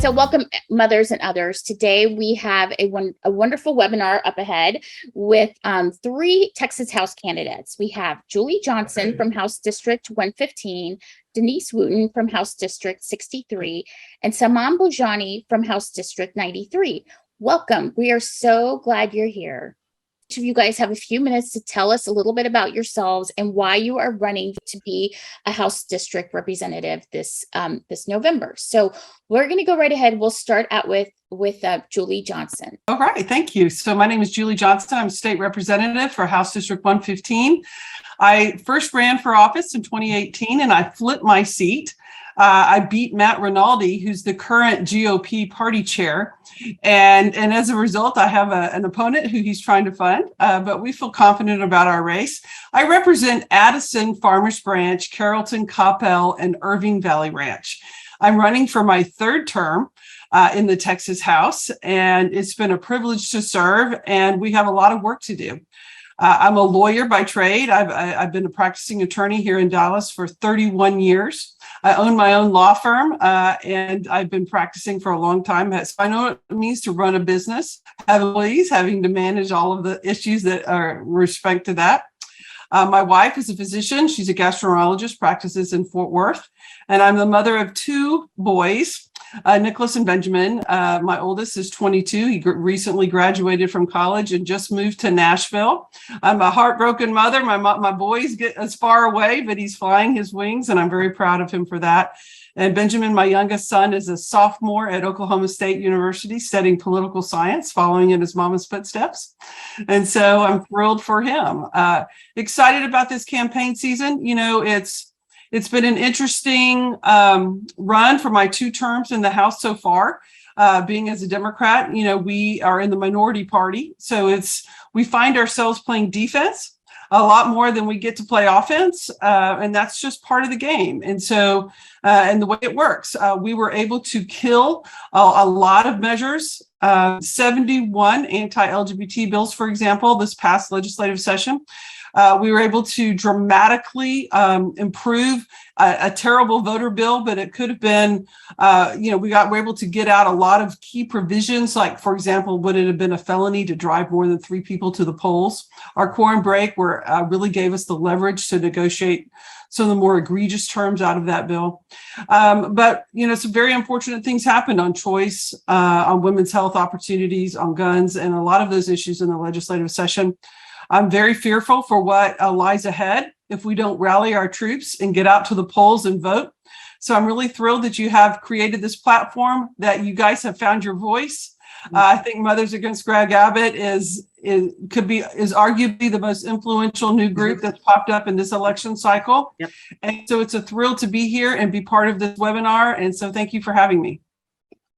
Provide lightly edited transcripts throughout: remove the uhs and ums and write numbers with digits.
So welcome, mothers and others. Today we have a wonderful webinar up ahead with three Texas House candidates. We have Julie Johnson from House District 115, Denise Wooten from House District 63, and Salman Bhojani from House District 93. Welcome. We are so glad you're here. Each of you guys have a few minutes to tell us a little bit about yourselves and why you are running to be a House District representative this November. So we're going to go right ahead. We'll start out with Julie Johnson. All right, thank you. So my name is Julie Johnson. I'm state representative for House District 115. I first ran for office in 2018 and I flipped my seat. I beat Matt Rinaldi, who's the current GOP party chair. And as a result, I have an opponent who he's trying to fund, but we feel confident about our race. I represent Addison, Farmers Branch, Carrollton, Coppell, and Irving Valley Ranch. I'm running for my third term in the Texas House, and it's been a privilege to serve, and we have a lot of work to do. I'm a lawyer by trade. I've been a practicing attorney here in Dallas for 31 years. I own my own law firm, and I've been practicing for a long time. So I know what it means to run a business, have employees, having to manage all of the issues that are respect to that. My wife is a physician. She's a gastroenterologist, practices in Fort Worth. And I'm the mother of two boys, Nicholas and Benjamin. My oldest is 22. He recently graduated from college and just moved to Nashville. I'm a heartbroken mother. My boys get as far away, but he's flying his wings, and I'm very proud of him for that. And Benjamin, my youngest son, is a sophomore at Oklahoma State University studying political science, following in his mama's footsteps. And so I'm thrilled for him. Excited about this campaign season. You know, it's been an interesting run for my two terms in the House so far. Being as a Democrat, you know, we are in the minority party. So we find ourselves playing defense a lot more than we get to play offense. And that's just part of the game. And so, and the way it works, we were able to kill a lot of measures, 71 anti-LGBT bills, for example, this past legislative session. We were able to dramatically improve a terrible voter bill, but it could have been, we're able to get out a lot of key provisions, like, for example, would it have been a felony to drive more than 3 people to the polls? Our quorum break really gave us the leverage to negotiate some of the more egregious terms out of that bill. But, you know, some very unfortunate things happened on choice, on women's health opportunities, on guns, and a lot of those issues in the legislative session. I'm very fearful for what lies ahead if we don't rally our troops and get out to the polls and vote. So I'm really thrilled that you have created this platform, that you guys have found your voice. I think Mothers Against Greg Abbott is arguably the most influential new group that's popped up in this election cycle. Yep. And so it's a thrill to be here and be part of this webinar. And so thank you for having me.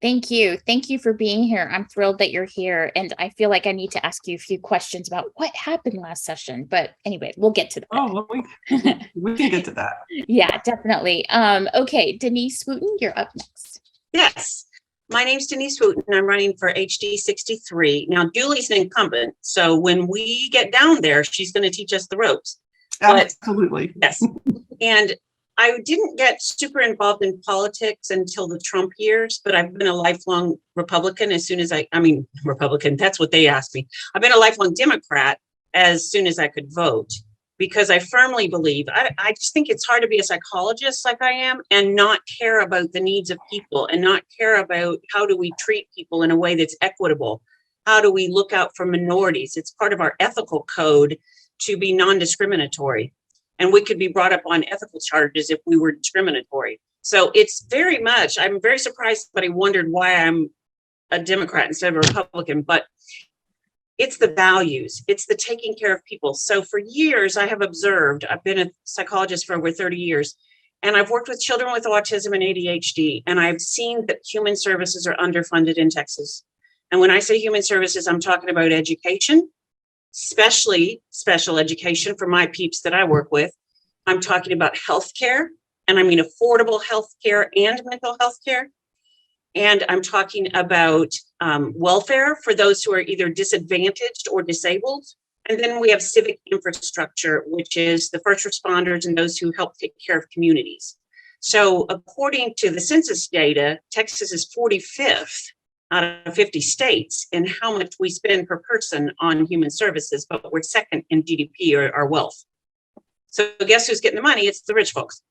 Thank you. Thank you for being here. I'm thrilled that you're here. And I feel like I need to ask you a few questions about what happened last session. But anyway, we'll get to that. Oh, well, we can get to that. Yeah, definitely. Okay, Denise Wooten, you're up next. Yes. My name's Denise Wooten. I'm running for HD63. Now, Julie's an incumbent. So when we get down there, she's going to teach us the ropes. Absolutely. Yes. And I didn't get super involved in politics until the Trump years, but I've been a lifelong Republican Republican, that's what they asked me. I've been a lifelong Democrat as soon as I could vote, because I firmly believe, I just think it's hard to be a psychologist like I am and not care about the needs of people and not care about how do we treat people in a way that's equitable. How do we look out for minorities? It's part of our ethical code to be non-discriminatory. And we could be brought up on ethical charges if we were discriminatory. So it's very much, I'm very surprised somebody wondered why I'm a Democrat instead of a Republican, but it's the values, it's the taking care of people. So for years I have observed, I've been a psychologist for over 30 years, and I've worked with children with autism and ADHD, and I've seen that human services are underfunded in Texas. And when I say human services, I'm talking about education, especially special education for my peeps that I work with. I'm talking about healthcare, and I mean affordable healthcare and mental health care. And I'm talking about welfare for those who are either disadvantaged or disabled. And then we have civic infrastructure, which is the first responders and those who help take care of communities. So according to the census data, Texas is 45th out of 50 states in how much we spend per person on human services, but we're second in GDP or our wealth. So guess who's getting the money? It's the rich folks.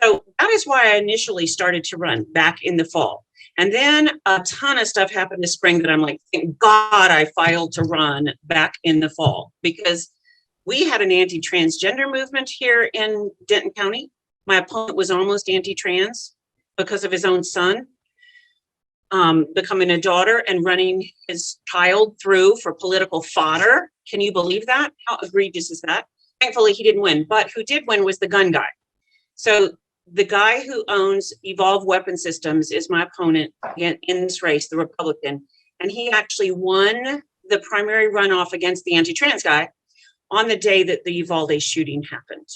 So that is why I initially started to run back in the fall. And then a ton of stuff happened this spring that I'm like, thank God I filed to run back in the fall, because we had an anti-transgender movement here in Denton County. My opponent was almost anti-trans because of his own son becoming a daughter and running his child through for political fodder. Can you believe that? How egregious is that? Thankfully, he didn't win, but who did win was the gun guy. So the guy who owns Evolve Weapon Systems is my opponent in this race, the Republican, and he actually won the primary runoff against the anti-trans guy on the day that the Uvalde shooting happened.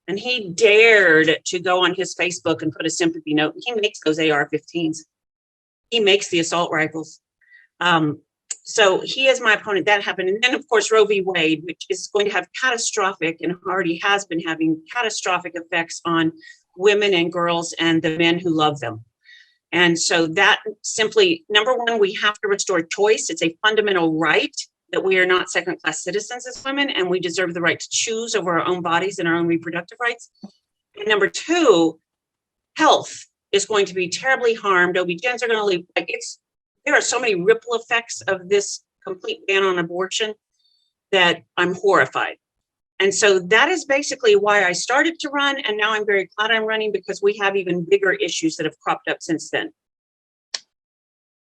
And he dared to go on his Facebook and put a sympathy note. He makes those AR-15s. He makes the assault rifles. So he is my opponent. That happened. And then, of course, Roe v. Wade, which is going to have catastrophic and already has been having catastrophic effects on women and girls and the men who love them. And so that simply, number one, we have to restore choice. It's a fundamental right that we are not second-class citizens as women, and we deserve the right to choose over our own bodies and our own reproductive rights. And number two, health is going to be terribly harmed. OB-GYNs are going to leave. There are so many ripple effects of this complete ban on abortion that I'm horrified. And so that is basically why I started to run. And now I'm very glad I'm running, because we have even bigger issues that have cropped up since then.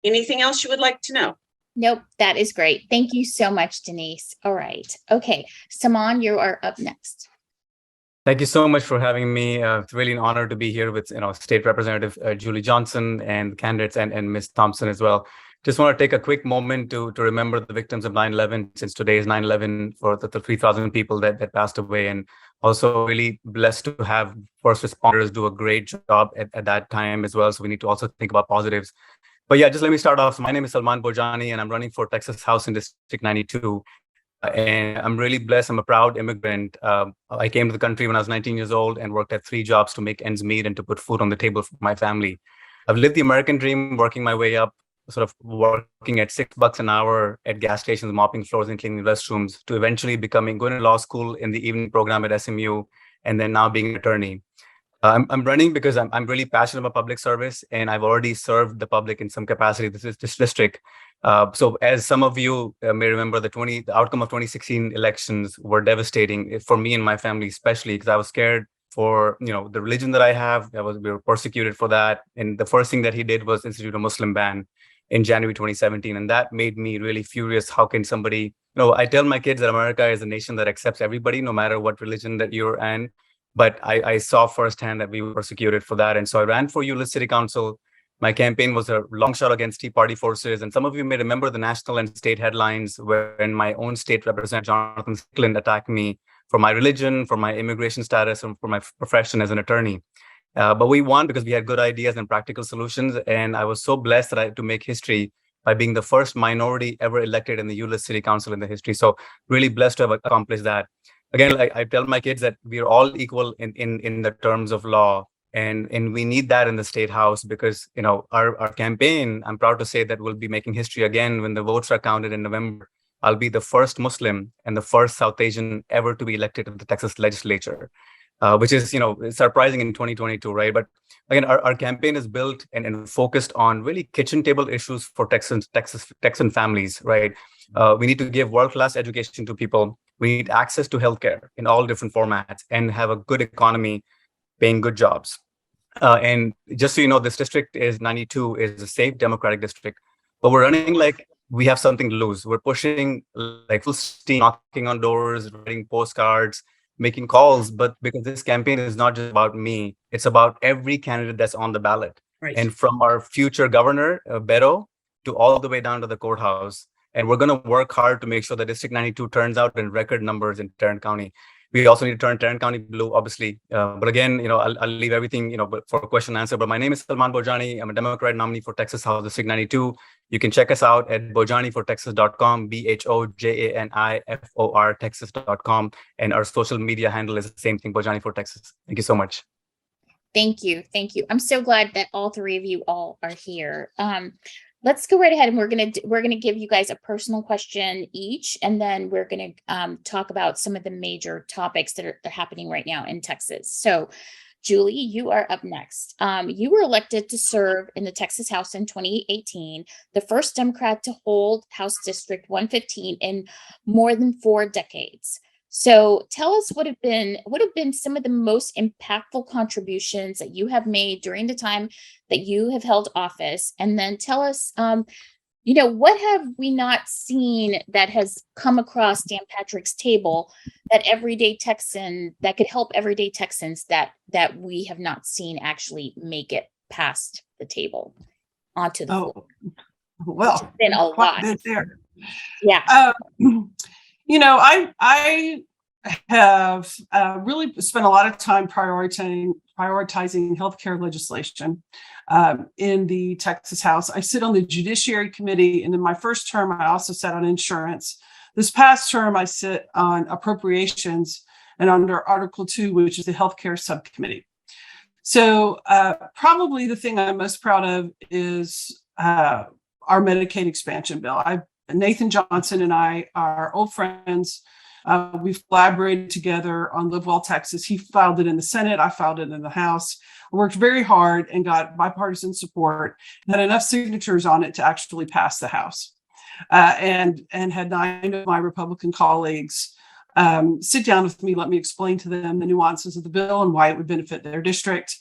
Anything else you would like to know? Nope, that is great. Thank you so much, Denise. All right. Okay, Salman, you are up next. Thank you so much for having me. It's really an honor to be here with State Representative Julie Johnson and candidates and Ms. Thompson as well. Just want to take a quick moment to remember the victims of 9/11, since today is 9/11 for the 3,000 people that passed away, and also really blessed to have first responders do a great job at that time as well. So we need to also think about positives. But yeah, just let me start off. So my name is Salman Bhojani, and I'm running for Texas House in District 92. And I'm really blessed. I'm a proud immigrant. I came to the country when I was 19 years old and worked at 3 jobs to make ends meet and to put food on the table for my family. I've lived the American dream, working my way up, sort of working at $6 an hour at gas stations, mopping floors and cleaning restrooms, to eventually going to law school in the evening program at SMU, and then now being an attorney. I'm running because I'm really passionate about public service, and I've already served the public in some capacity. This is this district. So as some of you may remember, the outcome of 2016 elections were devastating for me and my family, especially because I was scared for the religion that I have. We were persecuted for that, and the first thing that he did was institute a Muslim ban in January 2017, and that made me really furious. How can somebody? I tell my kids that America is a nation that accepts everybody, no matter what religion that you're in. But I saw firsthand that we were persecuted for that. And so I ran for Euless City Council. My campaign was a long shot against Tea Party forces. And some of you may remember the national and state headlines when my own state representative, Jonathan Strickland, attacked me for my religion, for my immigration status, and for my profession as an attorney. But we won because we had good ideas and practical solutions. And I was so blessed to make history by being the first minority ever elected in the Euless City Council in the history. So really blessed to have accomplished that. Again, I tell my kids that we are all equal in the terms of law, and we need that in the state house, because our campaign, I'm proud to say that we'll be making history again when the votes are counted in November. I'll be the first Muslim and the first South Asian ever to be elected to the Texas legislature, which is surprising in 2022, right? But again, our campaign is built and focused on really kitchen table issues for Texan families, right? We need to give world-class education to people. We need access to healthcare in all different formats and have a good economy, paying good jobs. And just so you know, this district is 92, is a safe Democratic district, but we're running like we have something to lose. We're pushing like full steam, knocking on doors, writing postcards, making calls. But because this campaign is not just about me, it's about every candidate that's on the ballot. Right. And from our future governor, Beto, to all the way down to the courthouse. And we're going to work hard to make sure that District 92 turns out in record numbers in Tarrant County. We also need to turn Tarrant County blue, obviously. But again, I'll leave everything, for question and answer. But my name is Salman Bhojani. I'm a Democrat nominee for Texas House District 92. You can check us out at bojanifortexas.com, BHOJANIFOR Texas.com. And our social media handle is the same thing, Bhojani for Texas. Thank you so much. Thank you. Thank you. I'm so glad that all three of you all are here. Let's go right ahead, and we're gonna give you guys a personal question each, and then we're gonna talk about some of the major topics that are happening right now in Texas. So, Julie, you are up next. You were elected to serve in the Texas House in 2018, the first Democrat to hold House District 115 in more than 4 decades. So tell us what have been some of the most impactful contributions that you have made during the time that you have held office, and then tell us, what have we not seen that has come across Dan Patrick's table that could help everyday Texans that we have not seen actually make it past the table onto the floor. Well, it's been a lot there. Yeah. I have really spent a lot of time prioritizing healthcare legislation in the Texas House. I sit on the Judiciary Committee, and in my first term, I also sat on insurance. This past term, I sit on appropriations and under Article 2, which is the healthcare subcommittee. So probably the thing I'm most proud of is our Medicaid expansion bill. Nathan Johnson and I are old friends. We've collaborated together on Live Well Texas. He filed it in the Senate. I filed it in the House. I worked very hard and got bipartisan support, had enough signatures on it to actually pass the House, and had 9 of my Republican colleagues sit down with me, let me explain to them the nuances of the bill and why it would benefit their district.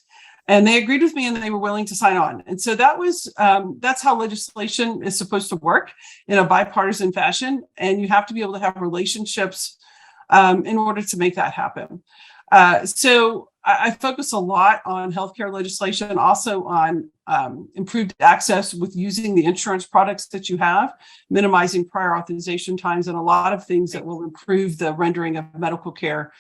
And they agreed with me, and they were willing to sign on. And so that's how legislation is supposed to work, in a bipartisan fashion. And you have to be able to have relationships in order to make that happen. So I focus a lot on healthcare legislation, also on improved access with using the insurance products that you have, minimizing prior authorization times, and a lot of things that will improve the rendering of medical care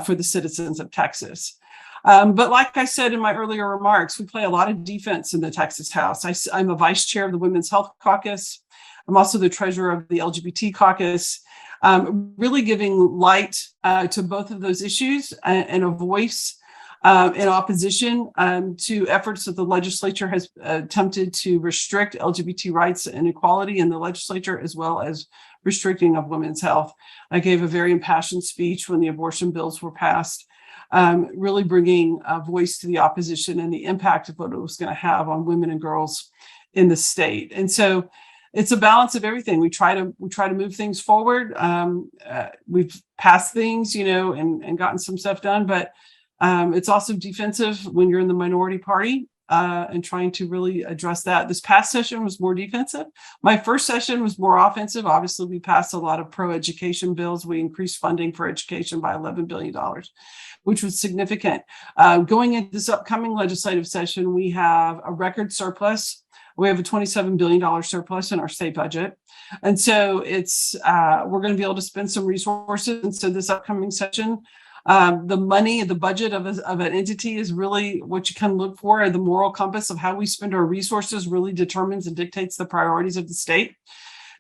for the citizens of Texas. But like I said in my earlier remarks, we play a lot of defense in the Texas House. I'm a vice chair of the Women's Health Caucus. I'm also the treasurer of the LGBT Caucus, really giving light to both of those issues and a voice in opposition to efforts that the legislature has attempted to restrict LGBT rights and equality in the legislature, as well as restricting of women's health. I gave a very impassioned speech when the abortion bills were passed, really bringing a voice to the opposition and the impact of what it was going to have on women and girls in the state. And so it's a balance of everything. We try to move things forward. We've passed things, and gotten some stuff done, but it's also defensive when you're in the minority party, and trying to really address that. This past session was more defensive. My first session was more offensive. Obviously, we passed a lot of pro-education bills. We increased funding for education by $11 billion, which was significant. Going into this upcoming legislative session, we have a record surplus. We have a $27 billion surplus in our state budget. And so we're going to be able to spend some resources. And so this upcoming session, the budget of an entity is really what you can look for. The moral compass of how we spend our resources really determines and dictates the priorities of the state.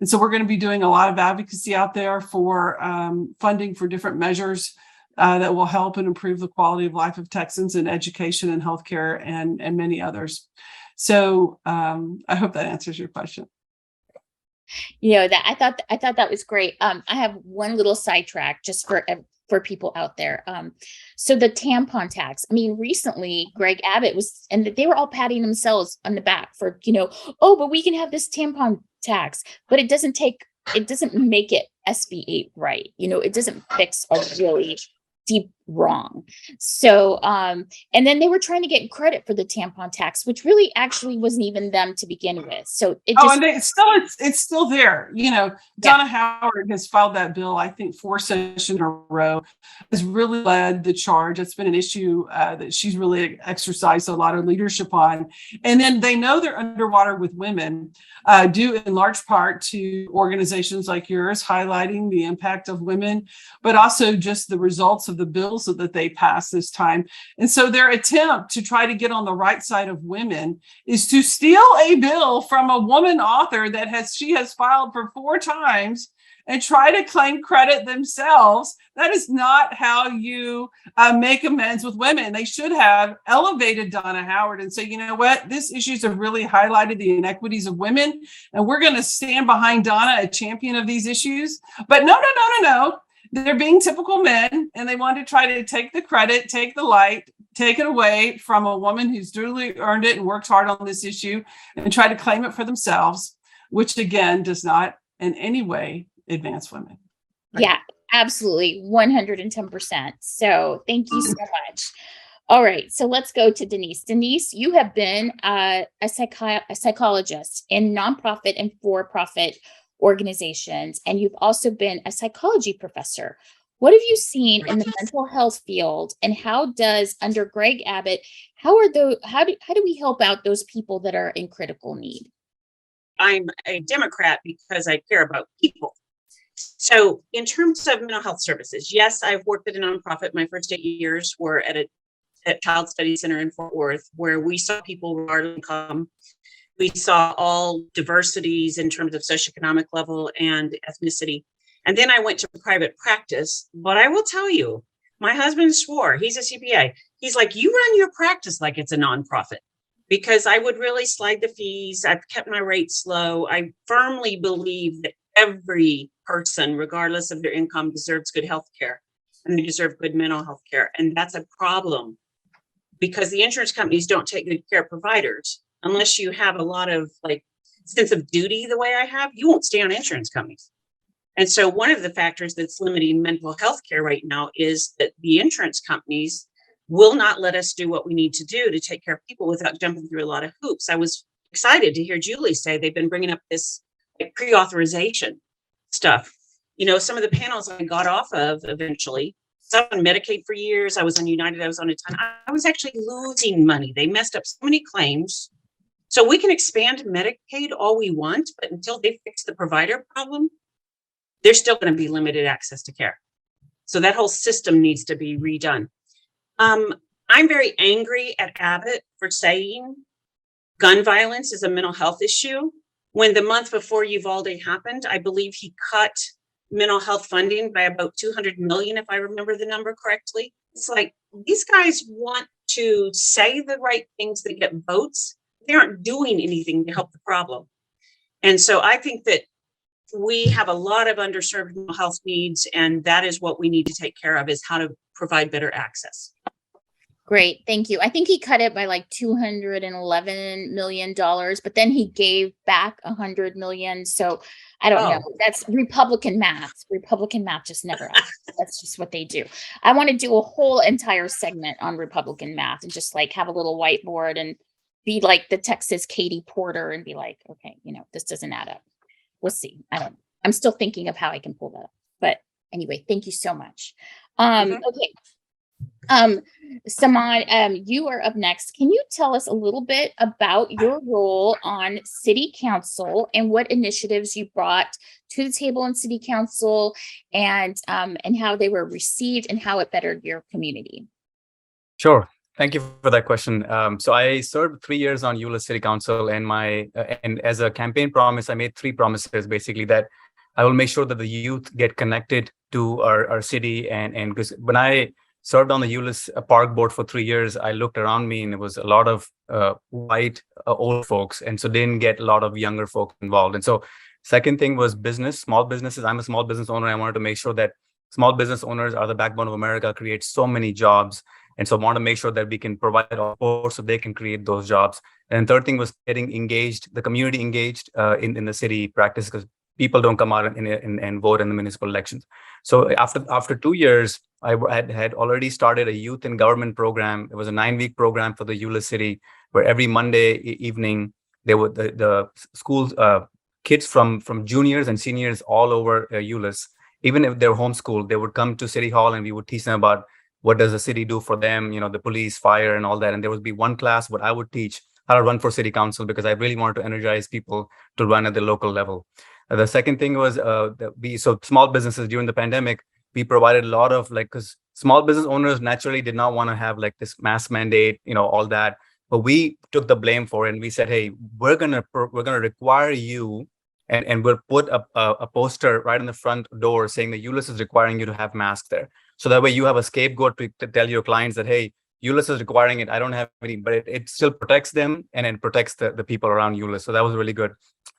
And so we're going to be doing a lot of advocacy out there for funding for different measures that will help and improve the quality of life of Texans in education and healthcare and many others. So I hope that answers your question. That I thought that was great. I have one little sidetrack just for people out there. So the tampon tax. I mean, recently Greg Abbott and they were all patting themselves on the back for, but we can have this tampon tax, but it doesn't make it SB 8 right. It doesn't fix a really deep wrong. So, and then they were trying to get credit for the tampon tax, which really actually wasn't even them to begin with. So it's still there. Donna Howard has filed that bill, I think 4 sessions in a row, has really led the charge. It's been an issue that she's really exercised a lot of leadership on. And then they know they're underwater with women, due in large part to organizations like yours highlighting the impact of women, but also just the results of the bills that they passed this time. And so their attempt to try to get on the right side of women is to steal a bill from a woman author that she has filed for 4 times and try to claim credit themselves. That is not how you make amends with women. They should have elevated Donna Howard and say, you know what, these issues have really highlighted the inequities of women, and we're going to stand behind Donna, a champion of these issues. But no. They're being typical men, and they want to try to take the credit, take the light, take it away from a woman who's duly earned it and worked hard on this issue, and try to claim it for themselves, which again does not in any way advance women. Yeah, absolutely. 110%. So thank you so much. All right. So let's go to Denise. Denise, you have been a psychologist in nonprofit and for-profit organizations, and you've also been a psychology professor. What have you seen in the mental health field, and how does, under Greg Abbott, how do we help out those people that are in critical need? I'm a Democrat because I care about people. So in terms of mental health services, yes, I've worked at a nonprofit. My first 8 years were at a Child Study Center in Fort Worth, where we saw people regardless of income. We saw all diversities in terms of socioeconomic level and ethnicity. And then I went to private practice. But I will tell you, my husband swore, he's a CPA. He's like, you run your practice like it's a nonprofit, because I would really slide the fees. I've kept my rates low. I firmly believe that every person, regardless of their income, deserves good health care, and they deserve good mental health care. And that's a problem, because the insurance companies don't take good care of providers. Unless you have a lot of sense of duty the way I have, you won't stay on insurance companies. And so one of the factors that's limiting mental health care right now is that the insurance companies will not let us do what we need to do to take care of people without jumping through a lot of hoops. I was excited to hear Julie say they've been bringing up this pre-authorization stuff. You know, some of the panels I got off of eventually, I was on Medicaid for years. I was on United. I was on a ton. I was actually losing money. They messed up so many claims. So we can expand Medicaid all we want, but until they fix the provider problem, there's still going to be limited access to care. So that whole system needs to be redone. I'm very angry at Abbott for saying gun violence is a mental health issue, when the month before Uvalde happened, I believe he cut mental health funding by about 200 million, if I remember the number correctly. It's like, these guys want to say the right things that get votes. They aren't doing anything to help the problem. And so I think that we have a lot of underserved mental health needs, and that is what we need to take care of, is how to provide better access. Great. Thank you. I think he cut it by like $211 million, but then he gave back 100 million. So I don't know. That's Republican math. Republican math just never ends. That's just what they do. I want to do a whole entire segment on Republican math and just have a little whiteboard and be like the Texas Katie Porter and be like, okay, this doesn't add up. We'll see. I'm still thinking of how I can pull that up. But anyway, thank you so much. Okay. Salman, you are up next. Can you tell us a little bit about your role on City Council and what initiatives you brought to the table in City Council, and how they were received and how it bettered your community? Sure. Thank you for that question. So I served 3 years on Euless City Council, and and as a campaign promise, I made 3 promises, basically, that I will make sure that the youth get connected to our city. And because when I served on the Euless Park Board for 3 years, I looked around me and it was a lot of white old folks, and so didn't get a lot of younger folks involved. And so second thing was small businesses. I'm a small business owner. I wanted to make sure that small business owners are the backbone of America, create so many jobs. And so I want to make sure that we can provide all support so they can create those jobs. And third thing was getting engaged, the community engaged in the city practice, because people don't come out and vote in the municipal elections. So after 2 years, I had already started a youth in government program. It was a 9-week program for the Euless City, where every Monday evening, they would the schools, kids from juniors and seniors all over Euless, even if they're homeschooled, they would come to City Hall and we would teach them about what does the city do for them, the police, fire, and all that. And there would be one class what I would teach how to run for city council, because I really wanted to energize people to run at the local level. The second thing was so small businesses during the pandemic, we provided a lot of because small business owners naturally did not want to have this mask mandate, all that. But we took the blame for it, and we said, hey, we're gonna require you and we'll put a poster right in the front door saying that ULIS is requiring you to have masks there. So that way you have a scapegoat to tell your clients that, hey, ULIS is requiring it. I don't have any, but it still protects them and it protects the people around ULIS. So that was really good.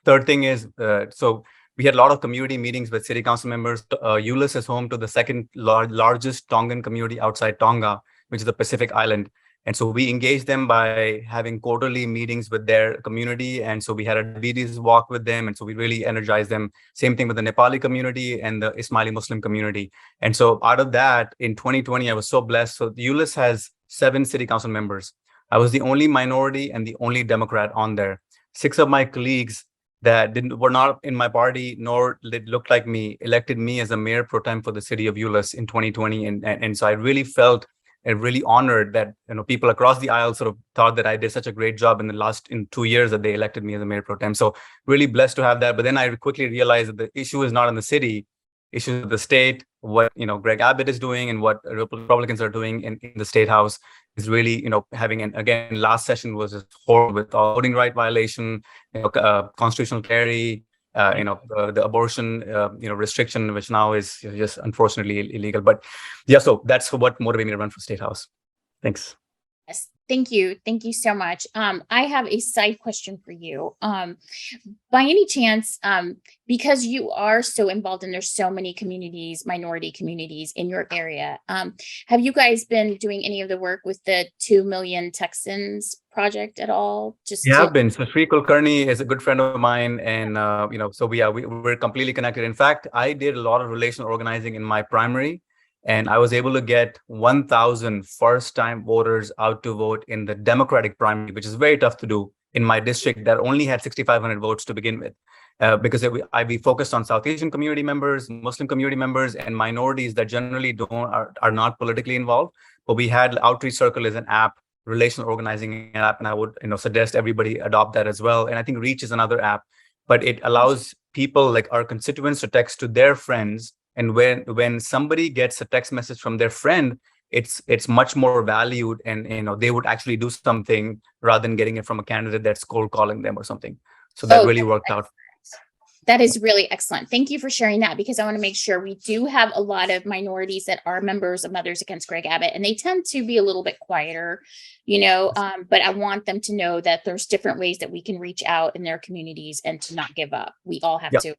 Third thing is, so we had a lot of community meetings with city council members. ULIS is home to the second largest Tongan community outside Tonga, which is the Pacific Island. And so we engaged them by having quarterly meetings with their community. And so we had a diabetes walk with them. And so we really energized them. Same thing with the Nepali community and the Ismaili Muslim community. And so out of that, in 2020, I was so blessed. So ULIS has 7 city council members. I was the only minority and the only Democrat on there. 6 of my colleagues that were not in my party, nor looked like me, elected me as a mayor pro tem for the city of ULIS in 2020. And so I really felt and really honored that people across the aisle sort of thought that I did such a great job in 2 years that they elected me as a mayor pro tem. So really blessed to have that. But then I quickly realized that the issue is not in the city, issue of the state. What Greg Abbott is doing and what Republicans are doing in the state house is really having. And again, last session was just horrible with voting right violation, constitutional carry. The abortion, restriction, which now is just unfortunately illegal. But yeah, so that's what motivated me to run for State House. Thanks. Yes, thank you. Thank you so much. I have a side question for you. By any chance, because you are so involved and there's so many communities, minority communities in your area, have you guys been doing any of the work with the 2 Million Texans project at all? Have been. So Sri Kulkarni is a good friend of mine, and so we're completely connected. In fact, I did a lot of relational organizing in my primary, and I was able to get 1,000 first-time voters out to vote in the Democratic primary, which is very tough to do in my district that only had 6,500 votes to begin with, because we focused on South Asian community members, Muslim community members, and minorities that generally are not politically involved. But we had Outreach Circle as an app, relational organizing app, and I would suggest everybody adopt that as well. And I think Reach is another app, but it allows people like our constituents to text to their friends. And when somebody gets a text message from their friend, it's much more valued, and they would actually do something rather than getting it from a candidate that's cold calling them or something. So that really worked out. That is really excellent. Thank you for sharing that, because I want to make sure we do have a lot of minorities that are members of Mothers Against Greg Abbott, and they tend to be a little bit quieter, but I want them to know that there's different ways that we can reach out in their communities and to not give up. We all have to.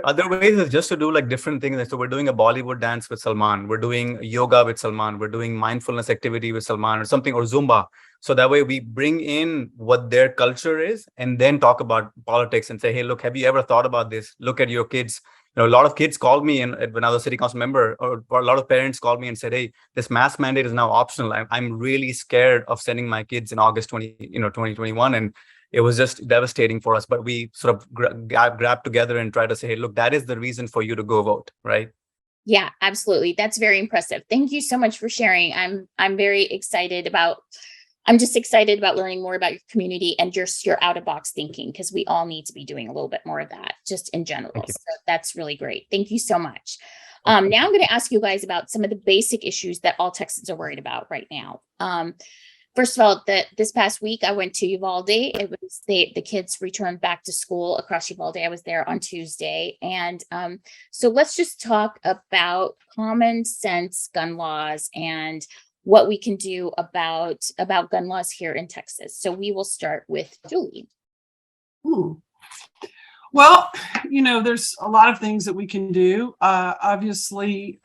Other ways is just to do like different things. So we're doing a Bollywood dance with Salman. We're doing yoga with Salman. We're doing mindfulness activity with Salman or something, or Zumba. So that way we bring in what their culture is and then talk about politics and say, hey, look, have you ever thought about this? Look at your kids. A lot of kids called me, and when I was a city council member, or a lot of parents called me and said, hey, this mask mandate is now optional. I'm really scared of sending my kids in August 2021. And it was just devastating for us. But we sort of grabbed together and tried to say, hey, look, that is the reason for you to go vote, right? Yeah, absolutely. That's very impressive. Thank you so much for sharing. I'm very excited about I'm just excited about learning more about your community and just your out-of-box thinking, because we all need to be doing a little bit more of that just in general. So that's really great. Thank you so much. Now I'm going to ask you guys about some of the basic issues that all Texans are worried about right now. First of all, this past week, I went to Uvalde. It was the kids returned back to school across Uvalde. I was there on Tuesday. And so let's just talk about common sense gun laws and what we can do about gun laws here in Texas. So we will start with Julie. Well, there's a lot of things that we can do. Obviously,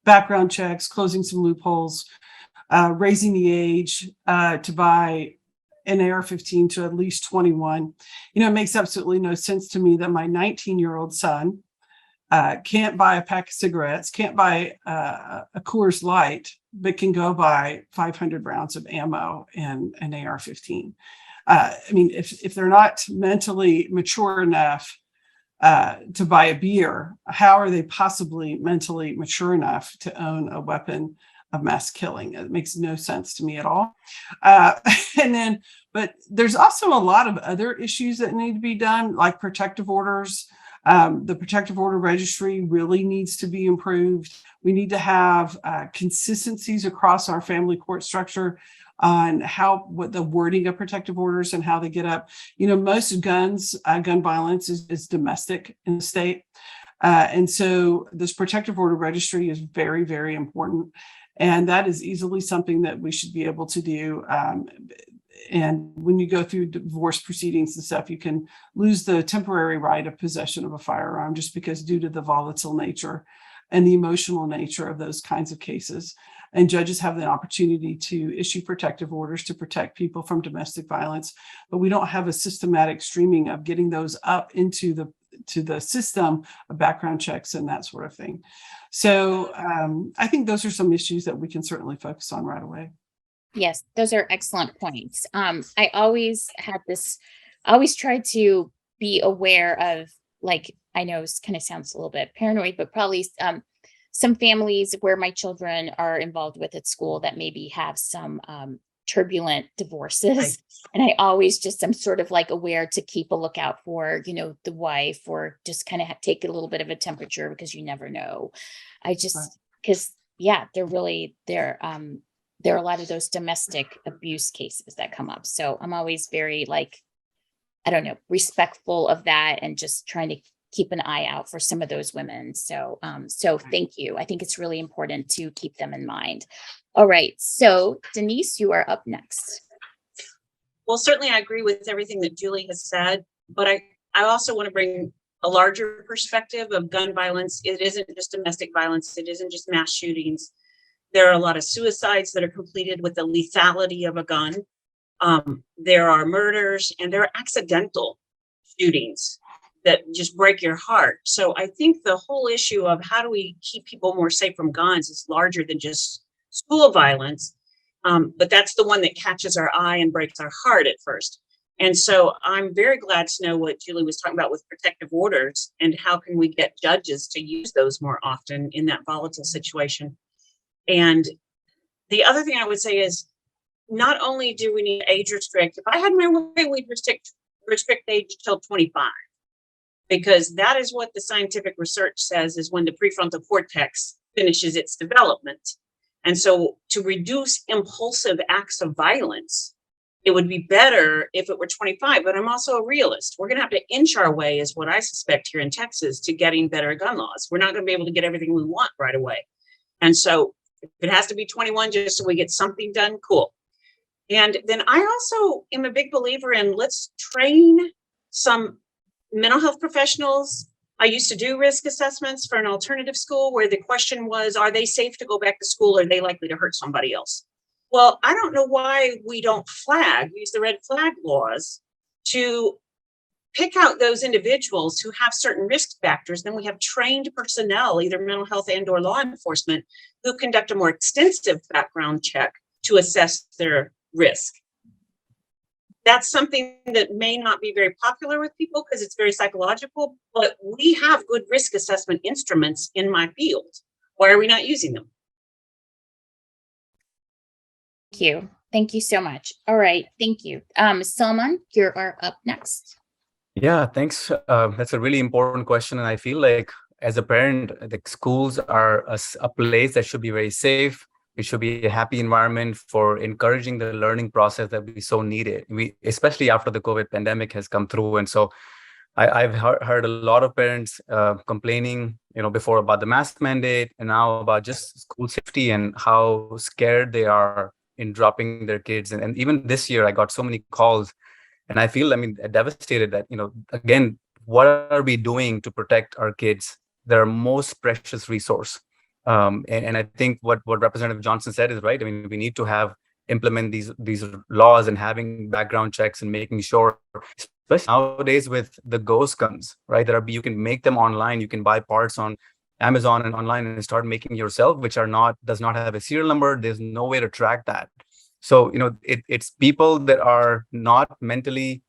background checks, closing some loopholes, raising the age to buy an AR-15 to at least 21. It makes absolutely no sense to me that my 19-year-old son can't buy a pack of cigarettes, can't buy a Coors Light, but can go buy 500 rounds of ammo and an AR-15. If they're not mentally mature enough to buy a beer, how are they possibly mentally mature enough to own a weapon of mass killing? It makes no sense to me at all. But there's also a lot of other issues that need to be done, like protective orders. The protective order registry really needs to be improved. We need to have consistencies across our family court structure on what the wording of protective orders and how they get up. Most gun violence is domestic in the state. And so this protective order registry is very, very important. And that is easily something that we should be able to do. And when you go through divorce proceedings and stuff, you can lose the temporary right of possession of a firearm just because due to the volatile nature and the emotional nature of those kinds of cases. And judges have the opportunity to issue protective orders to protect people from domestic violence, but we don't have a systematic streaming of getting those up into the system of background checks and that sort of thing. So I think those are some issues that we can certainly focus on right away. Yes, those are excellent points. I always try to be aware of, like, I know it kind of sounds a little bit paranoid, but probably some families where my children are involved with at school that maybe have some turbulent divorces. Right. And I always I'm sort of like aware to keep a lookout for, the wife, or just kind of take a little bit of a temperature, because you never know. Because there are a lot of those domestic abuse cases that come up. So I'm always very respectful of that, and just trying to keep an eye out for some of those women. So thank you. I think it's really important to keep them in mind. All right. So Denise, you are up next. Well, certainly I agree with everything that Julie has said, but I also want to bring a larger perspective of gun violence. It isn't just domestic violence. It isn't just mass shootings. There are a lot of suicides that are completed with the lethality of a gun. There are murders, and there are accidental shootings that just break your heart. So I think the whole issue of how do we keep people more safe from guns is larger than just school violence. But that's the one that catches our eye and breaks our heart at first. And so I'm very glad to know what Julie was talking about with protective orders, and how can we get judges to use those more often in that volatile situation. And the other thing I would say is, not only do we need age restrict, if I had my way, we'd restrict age till 25, because that is what the scientific research says is when the prefrontal cortex finishes its development. And so to reduce impulsive acts of violence, it would be better if it were 25, but I'm also a realist. We're going to have to inch our way, is what I suspect here in Texas, to getting better gun laws. We're not going to be able to get everything we want right away. And so if it has to be 21 just so we get something done, cool. And then I also am a big believer in, let's train some mental health professionals. I used to do risk assessments for an alternative school where the question was, are they safe to go back to school? Or are they likely to hurt somebody else? Well, I don't know why we don't use the red flag laws to pick out those individuals who have certain risk factors. Then we have trained personnel, either mental health and or law enforcement, who conduct a more extensive background check to assess their risk. That's something that may not be very popular with people because it's very psychological, but we have good risk assessment instruments in my field. Why are we not using them? Thank you. Thank you so much. All right. Thank you. Salman, you are up next. Yeah, thanks. That's a really important question. And I feel like as a parent, the schools are a place that should be very safe. It should be a happy environment for encouraging the learning process that we so needed. Especially after the COVID pandemic has come through. And so I've heard a lot of parents complaining, before about the mask mandate, and now about just school safety and how scared they are in dropping their kids. And even this year, I got so many calls, and I feel, devastated that, again, what are we doing to protect our kids, their most precious resource? And I think what Representative Johnson said is right. We need to implement these laws and having background checks and making sure, especially nowadays with the ghost guns, right? You can make them online. You can buy parts on Amazon and online and start making yourself, which does not have a serial number. There's no way to track that. So, it's people that are not mentally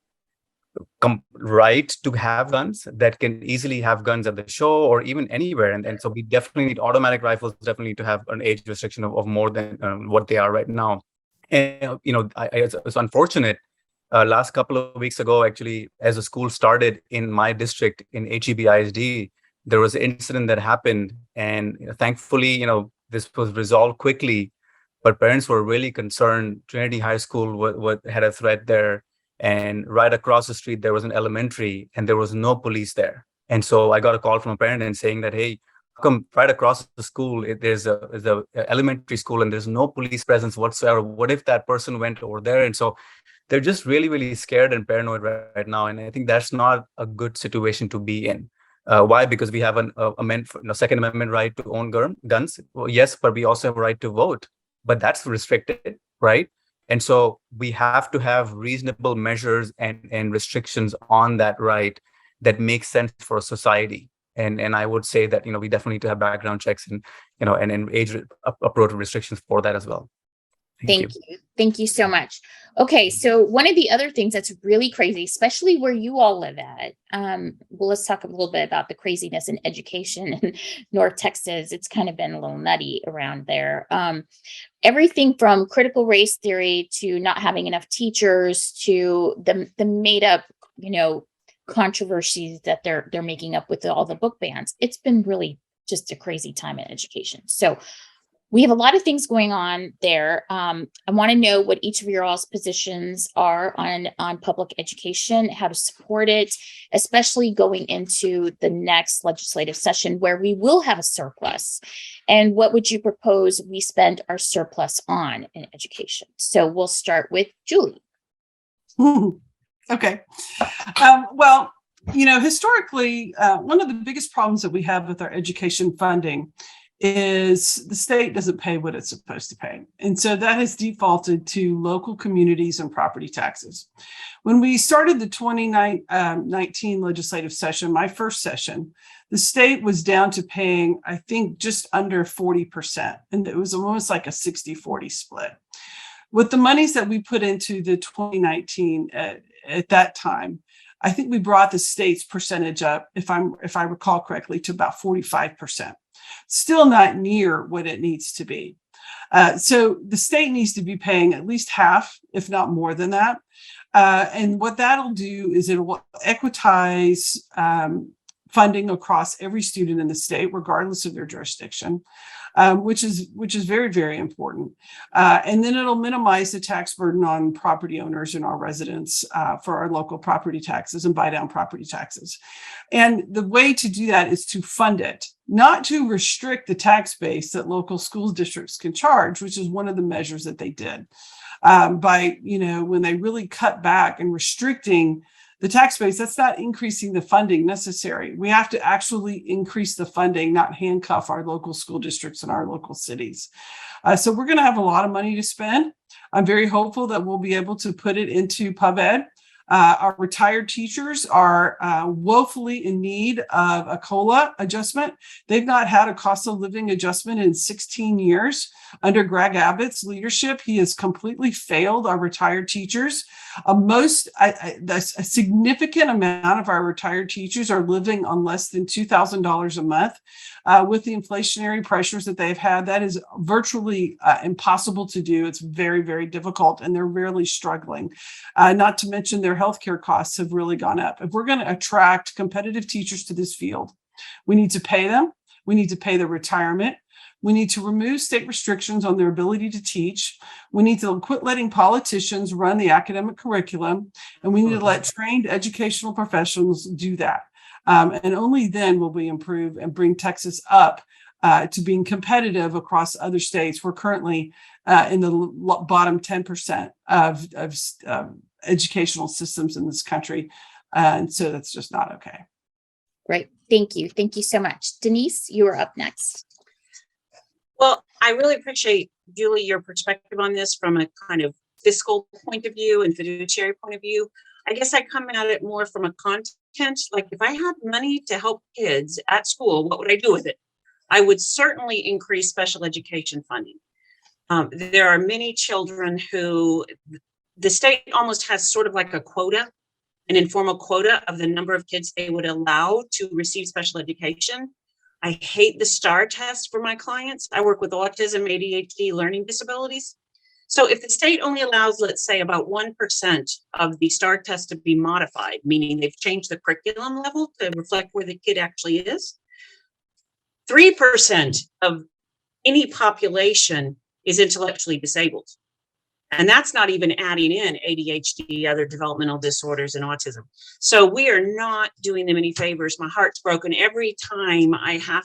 right to have guns that can easily have guns at the show or even anywhere. And so we definitely need automatic rifles, definitely to have an age restriction of more than what they are right now. And, it's unfortunate Last couple of weeks ago, actually, as a school started in my district in HEB ISD, there was an incident that happened, and thankfully, this was resolved quickly. But parents were really concerned. Trinity High School had a threat there, and right across the street there was an elementary, and there was no police there. And so I got a call from a parent and saying that, hey, how come right across the school there's a elementary school and there's no police presence whatsoever? What if that person went over there? And so they're just really, really scared and paranoid right now. And I think that's not a good situation to be in. Why? Because we have a Second Amendment right to own guns. Well, yes, but we also have a right to vote, but that's restricted, right? And so we have to have reasonable measures and restrictions on that right that make sense for society. And I would say that, we definitely need to have background checks and, and age appropriate restrictions for that as well. Thank you. Thank you so much. Okay, so one of the other things that's really crazy, especially where you all live at, well, let's talk a little bit about the craziness in education in North Texas. It's kind of been a little nutty around there. Everything from critical race theory to not having enough teachers to the made up, controversies that they're making up with all the book bans. It's been really just a crazy time in education. So we have a lot of things going on there. I want to know what each of your all's positions are on public education, how to support it, especially going into the next legislative session where we will have a surplus. And what would you propose we spend our surplus on in education? So we'll start with Julie. Okay. Well, historically, one of the biggest problems that we have with our education funding is the state doesn't pay what it's supposed to pay. And so that has defaulted to local communities and property taxes. When we started the 2019 legislative session, my first session, the state was down to paying, I think, just under 40%. And it was almost like a 60-40 split. With the monies that we put into the 2019 at that time, I think we brought the state's percentage up, if I recall correctly, to about 45%. Still not near what it needs to be. So the state needs to be paying at least half, if not more than that. And what that'll do is it will equitize funding across every student in the state, regardless of their jurisdiction, which is very, very important. And then it'll minimize the tax burden on property owners and our residents for our local property taxes and buy down property taxes. And the way to do that is to fund it, not to restrict the tax base that local school districts can charge, which is one of the measures that they did by, when they really cut back and restricting the tax base. That's not increasing the funding necessary. We have to actually increase the funding, not handcuff our local school districts and our local cities. So we're going to have a lot of money to spend. I'm very hopeful that we'll be able to put it into pub ed. Our retired teachers are woefully in need of a COLA adjustment. They've not had a cost of living adjustment in 16 years. Under Greg Abbott's leadership, he has completely failed our retired teachers. A significant amount of our retired teachers are living on less than $2,000 a month. With the inflationary pressures that they've had, that is virtually impossible to do. It's very, very difficult, and they're really struggling. Not to mention their healthcare costs have really gone up. If we're going to attract competitive teachers to this field, we need to pay them. We need to pay their retirement. We need to remove state restrictions on their ability to teach. We need to quit letting politicians run the academic curriculum, and we need to let trained educational professionals do that. And only then will we improve and bring Texas up to being competitive across other states. We're currently in the bottom 10% of educational systems in this country. And so that's just not okay. Great. Thank you. Thank you so much. Denise, you are up next. Well, I really appreciate, Julie, your perspective on this from a kind of fiscal point of view and fiduciary point of view. I guess I come at it more from a content, like if I had money to help kids at school, what would I do with it? I would certainly increase special education funding. There are many children who the state almost has sort of like a quota, an informal quota of the number of kids they would allow to receive special education. I hate the STAR test for my clients. I work with autism, ADHD, learning disabilities. So if the state only allows, let's say, about 1% of the STAR test to be modified, meaning they've changed the curriculum level to reflect where the kid actually is, 3% of any population is intellectually disabled. And that's not even adding in ADHD, other developmental disorders, and autism. So we are not doing them any favors. My heart's broken every time I have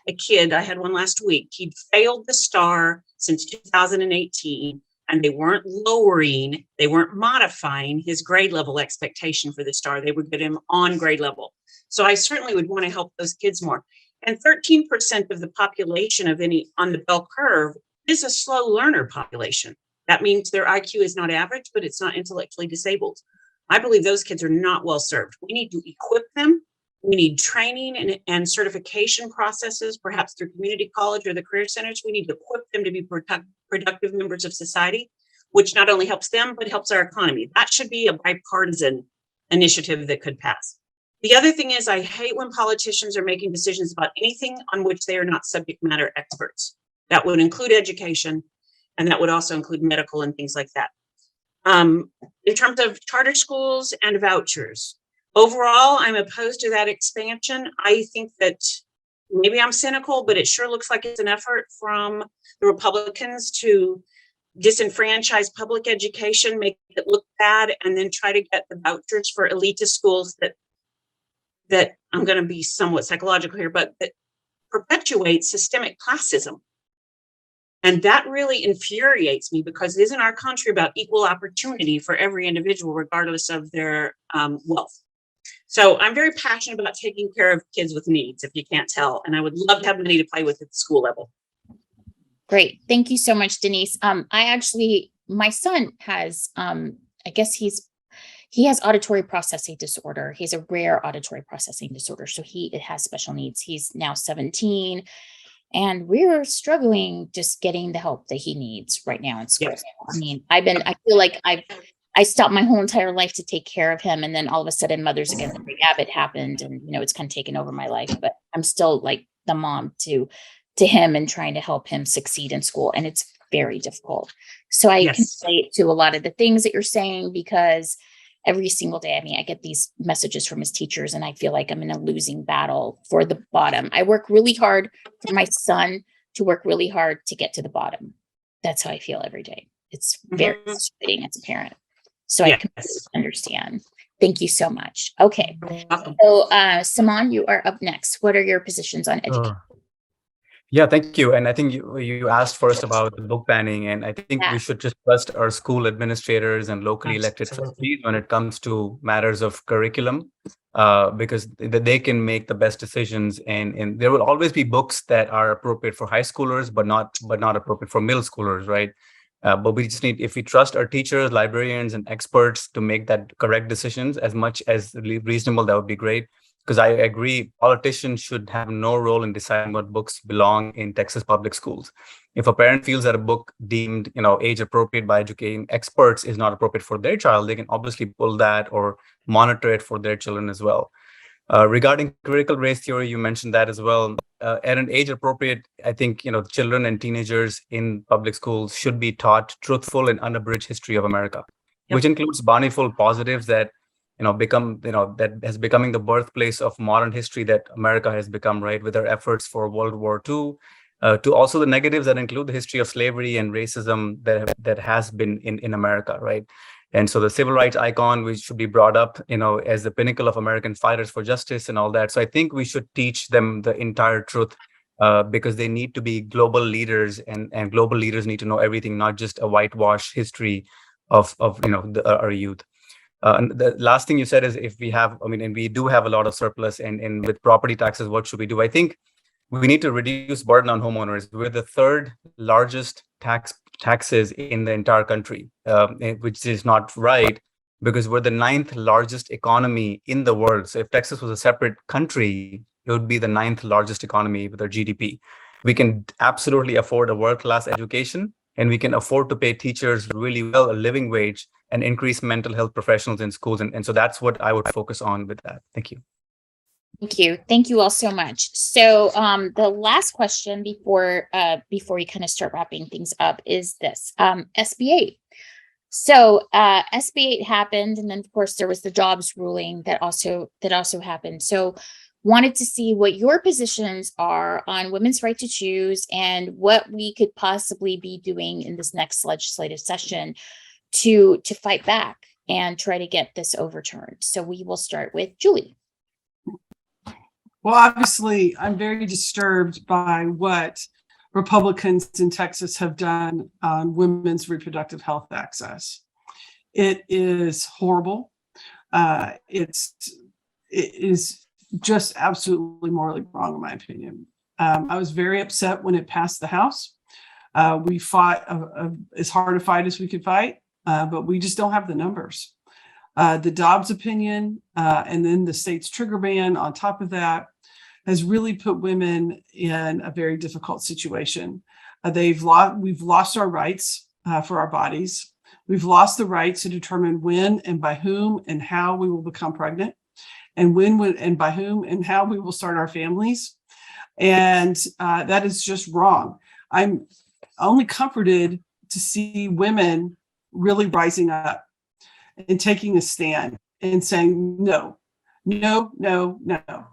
a kid. I had one last week. He'd failed the STAR since 2018, and they weren't lowering, they weren't modifying his grade level expectation for the STAR. They would get him on grade level. So I certainly would want to help those kids more. And 13% of the population of any on the bell curve is a slow learner population. That means their IQ is not average, but it's not intellectually disabled. I believe those kids are not well served. We need to equip them. We need training and certification processes, perhaps through community college or the career centers. We need to equip them to be productive members of society, which not only helps them, but helps our economy. That should be a bipartisan initiative that could pass. The other thing is, I hate when politicians are making decisions about anything on which they are not subject matter experts. That would include education, and that would also include medical and things like that. In terms of charter schools and vouchers, overall, I'm opposed to that expansion. I think that maybe I'm cynical, but it sure looks like it's an effort from the Republicans to disenfranchise public education, make it look bad, and then try to get the vouchers for elitist schools that I'm going to be somewhat psychological here, but that perpetuate systemic classism. And that really infuriates me, because it isn't our country about equal opportunity for every individual, regardless of their wealth. So I'm very passionate about taking care of kids with needs, if you can't tell. And I would love to have money to play with at the school level. Great. Thank you so much, Denise. My son has, I guess he has auditory processing disorder. He's a rare auditory processing disorder. So he has special needs. He's now 17. And we're struggling just getting the help that he needs right now in school. Yes. I mean, I feel like I stopped my whole entire life to take care of him. And then all of a sudden Mothers Against Greg Abbott happened, and, it's kind of taken over my life, but I'm still like the mom to him and trying to help him succeed in school. And it's very difficult. So I can relate to a lot of the things that you're saying, because every single day, I get these messages from his teachers, and I feel like I'm in a losing battle for the bottom. I work really hard for my son to work really hard to get to the bottom. That's how I feel every day. It's very frustrating as a parent. So I completely understand. Thank you so much. Okay. So Salman, you are up next. What are your positions on education? Yeah, thank you. And I think you asked first about the book banning, and I think we should just trust our school administrators and locally elected trustees when it comes to matters of curriculum, because they can make the best decisions. And there will always be books that are appropriate for high schoolers, but not appropriate for middle schoolers, right? But we just need, if we trust our teachers, librarians, and experts to make that correct decisions as much as reasonable, that would be great. Because I agree, politicians should have no role in deciding what books belong in Texas public schools. If a parent feels that a book deemed, age appropriate by educating experts is not appropriate for their child, they can obviously pull that or monitor it for their children as well. Regarding critical race theory, you mentioned that as well. At an age appropriate, I think, children and teenagers in public schools should be taught truthful and unabridged history of America, which includes bountiful positives that that has becoming the birthplace of modern history that America has become, right, with our efforts for World War II, to also the negatives that include the history of slavery and racism that has been in America, right? And so the civil rights icon, which should be brought up, as the pinnacle of American fighters for justice and all that. So I think we should teach them the entire truth, because they need to be global leaders, and global leaders need to know everything, not just a whitewash history of our youth. And the last thing you said is, if we have, and we do have a lot of surplus, and with property taxes, what should we do? I think we need to reduce burden on homeowners. We're the third largest taxes in the entire country, which is not right, because we're the 9th largest economy in the world. So if Texas was a separate country, it would be the 9th largest economy with our GDP. We can absolutely afford a world-class education, and we can afford to pay teachers really well, a living wage, and increase mental health professionals in schools. And so that's what I would focus on with that. Thank you. Thank you. Thank you all so much. So the last question before we kind of start wrapping things up is this, SB8. So SB8 happened, and then of course there was the jobs ruling that also happened. So wanted to see what your positions are on women's right to choose and what we could possibly be doing in this next legislative session to fight back and try to get this overturned. So we will start with Julie. Well, obviously, I'm very disturbed by what Republicans in Texas have done on women's reproductive health access. It is horrible. It is just absolutely morally wrong, in my opinion. I was very upset when it passed the House. We fought as hard a fight as we could fight, but we just don't have the numbers. The Dobbs opinion and then the state's trigger ban on top of that has really put women in a very difficult situation. We've lost our rights for our bodies. We've lost the right to determine when and by whom and how we will become pregnant, and when and by whom and how we will start our families. And that is just wrong. I'm only comforted to see women really rising up and taking a stand and saying, no, no, no, no.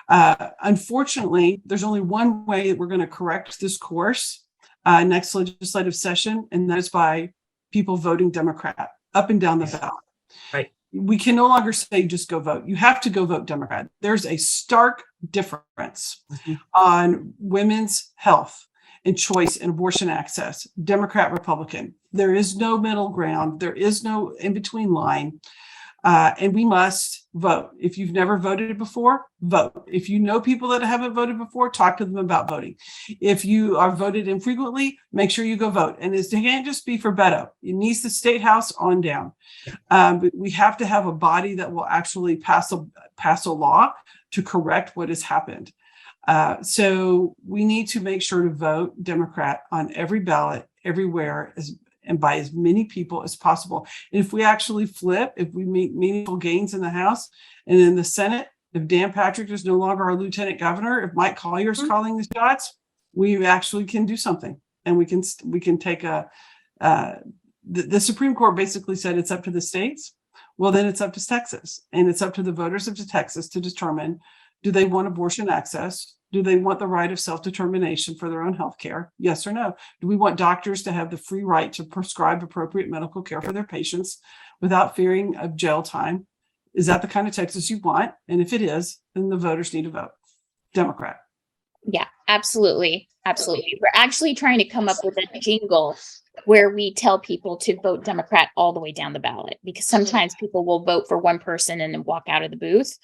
Unfortunately, there's only one way that we're going to correct this course next legislative session, and that is by people voting Democrat up and down the ballot. Right. We can no longer say just go vote. You have to go vote Democrat. There's a stark difference on women's health and choice and abortion access, Democrat, Republican. There is no middle ground. There is no in-between line. And we must vote. If you've never voted before, vote. If you know people that haven't voted before, talk to them about voting. If you are voted infrequently, make sure you go vote. And it can't just be for Beto. It needs the state house on down. But we have to have a body that will actually pass a law to correct what has happened. So we need to make sure to vote Democrat on every ballot, everywhere, and by as many people as possible. And if we actually flip, if we make meaningful gains in the House and in the Senate, if Dan Patrick is no longer our lieutenant governor, if Mike Collier is calling the shots, we actually can do something. And we can take the Supreme Court basically said it's up to the states. Well, then it's up to Texas, and it's up to the voters of Texas to determine, do they want abortion access? Do they want the right of self-determination for their own health care? Yes or no? Do we want doctors to have the free right to prescribe appropriate medical care for their patients without fearing of jail time? Is that the kind of Texas you want? And if it is, then the voters need to vote Democrat. Yeah, absolutely. Absolutely. We're actually trying to come up with a jingle where we tell people to vote Democrat all the way down the ballot, because sometimes people will vote for one person and then walk out of the booth.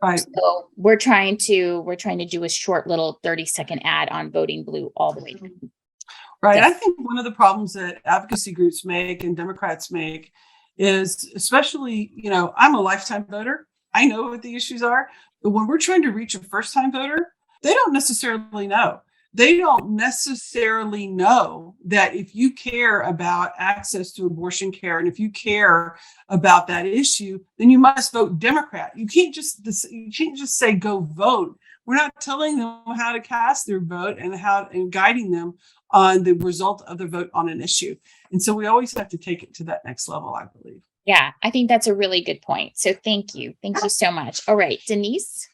Right. So we're trying to do a short little 30-second ad on voting blue all the way down. Right. I think one of the problems that advocacy groups make and Democrats make is, especially, I'm a lifetime voter. I know what the issues are, but when we're trying to reach a first-time voter, they don't necessarily know. They don't necessarily know that if you care about access to abortion care and if you care about that issue, then you must vote Democrat. You can't just say go vote. We're not telling them how to cast their vote and guiding them on the result of the vote on an issue. And so we always have to take it to that next level, I believe. Yeah, I think that's a really good point. So thank you. Thank you so much. All right, Denise,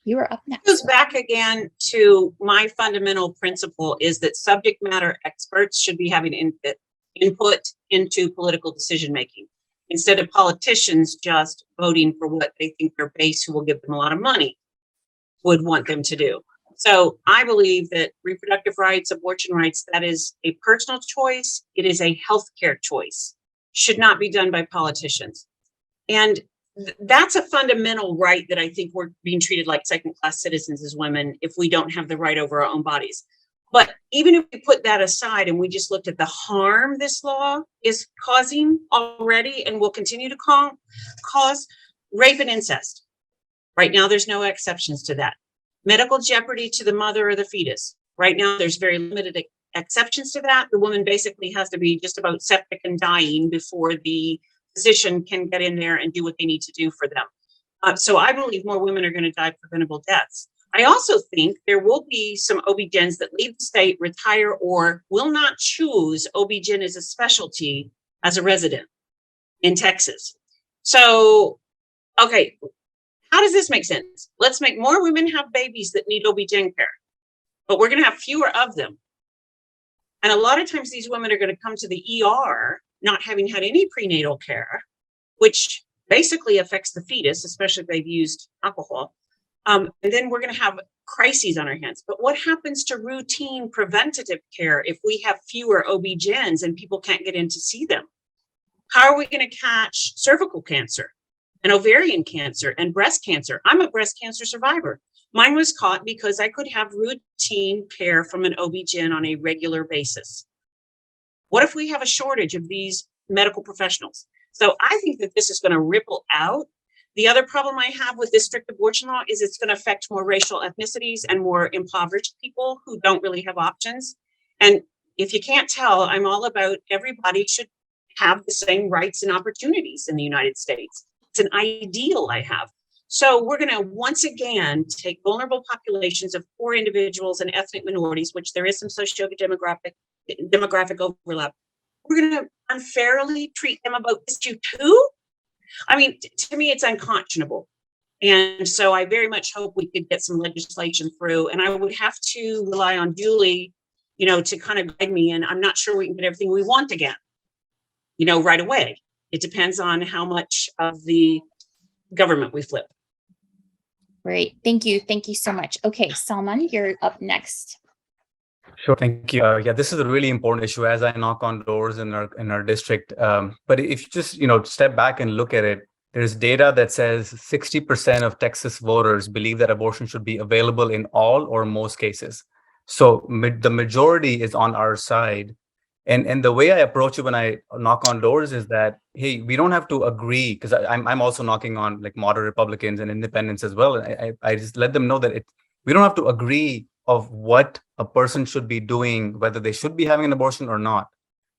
you are up next. Goes back again to my fundamental principle is that subject matter experts should be having input into political decision making instead of politicians just voting for what they think their base, who will give them a lot of money, would want them to do. So I believe that reproductive rights, abortion rights, that is a personal choice. It is a healthcare choice. Should not be done by politicians. And that's a fundamental right that I think we're being treated like second-class citizens as women if we don't have the right over our own bodies. But even if we put that aside and we just looked at the harm this law is causing already and will continue to cause, rape and incest. Right now, there's no exceptions to that. Medical jeopardy to the mother or the fetus. Right now, there's very limited exceptions to that. The woman basically has to be just about septic and dying before the physician can get in there and do what they need to do for them. So I believe more women are going to die preventable deaths. I also think there will be some OB-GYNs that leave the state, retire, or will not choose OB-GYN as a specialty as a resident in Texas. So, okay, how does this make sense? Let's make more women have babies that need OB-GYN care, but we're going to have fewer of them. And a lot of times these women are going to come to the ER not having had any prenatal care, which basically affects the fetus, especially if they've used alcohol. And then we're going to have crises on our hands. But what happens to routine preventative care if we have fewer OB-GYNs and people can't get in to see them? How are we going to catch cervical cancer and ovarian cancer and breast cancer? I'm a breast cancer survivor. Mine was caught because I could have routine care from an OB-GYN on a regular basis. What if we have a shortage of these medical professionals? So I think that this is going to ripple out. The other problem I have with this strict abortion law is it's going to affect more racial ethnicities and more impoverished people who don't really have options. And if you can't tell, I'm all about everybody should have the same rights and opportunities in the United States. It's an ideal I have. So we're going to once again take vulnerable populations of poor individuals and ethnic minorities, which there is some socio-demographic overlap. We're going to unfairly treat them about this issue too. I mean, to me, it's unconscionable. And so I very much hope we could get some legislation through. And I would have to rely on Julie, to kind of guide me. And I'm not sure we can get everything we want again, right away. It depends on how much of the government we flip. Great. Thank you. Thank you so much. Okay, Salman, you're up next. Sure, thank you. Yeah, this is a really important issue as I knock on doors in our district. But if you just step back and look at it, there's data that says 60% of Texas voters believe that abortion should be available in all or most cases. So the majority is on our side. And the way I approach it when I knock on doors is that, hey, we don't have to agree, because I'm also knocking on like moderate Republicans and independents as well. And I just let them know that we don't have to agree of what a person should be doing, whether they should be having an abortion or not,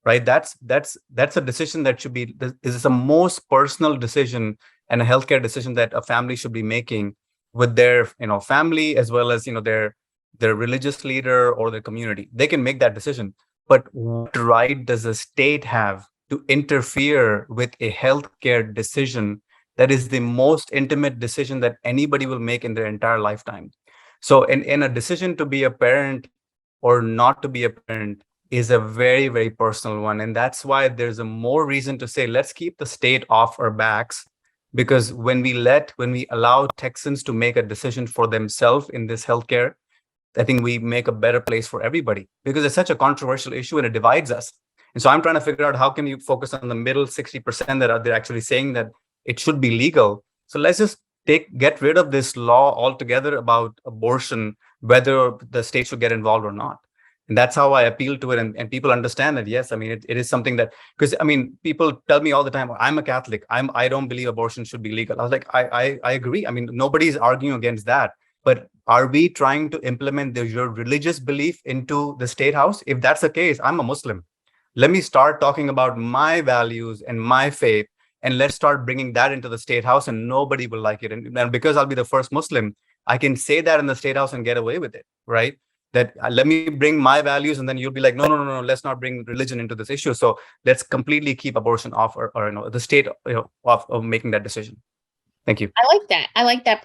right? That's a decision that should be, this is the most personal decision and a healthcare decision that a family should be making with their, family, as well as, their religious leader or their community. They can make that decision. But what right does the state have to interfere with a healthcare decision that is the most intimate decision that anybody will make in their entire lifetime? So in a decision to be a parent or not to be a parent is a very, very personal one. And that's why there's a more reason to say, let's keep the state off our backs, because when we allow Texans to make a decision for themselves in this healthcare, I think we make a better place for everybody, because it's such a controversial issue and it divides us. And so I'm trying to figure out how can you focus on the middle 60% that they're actually saying that it should be legal. So let's just get rid of this law altogether about abortion, whether the state should get involved or not. And that's how I appeal to it. And people understand that, yes, I mean, it is something that, because I mean, people tell me all the time, I'm a Catholic. I don't believe abortion should be legal. I was like, I agree. I mean, nobody's arguing against that. But are we trying to implement your religious belief into the state house? If that's the case, I'm a Muslim. Let me start talking about my values and my faith, and let's start bringing that into the state house, and nobody will like it. And because I'll be the first Muslim, I can say that in the state house and get away with it, right? That let me bring my values, and then you'll be like, no, let's not bring religion into this issue. So let's completely keep abortion off, or the state off of making that decision. Thank you. I like that. I like that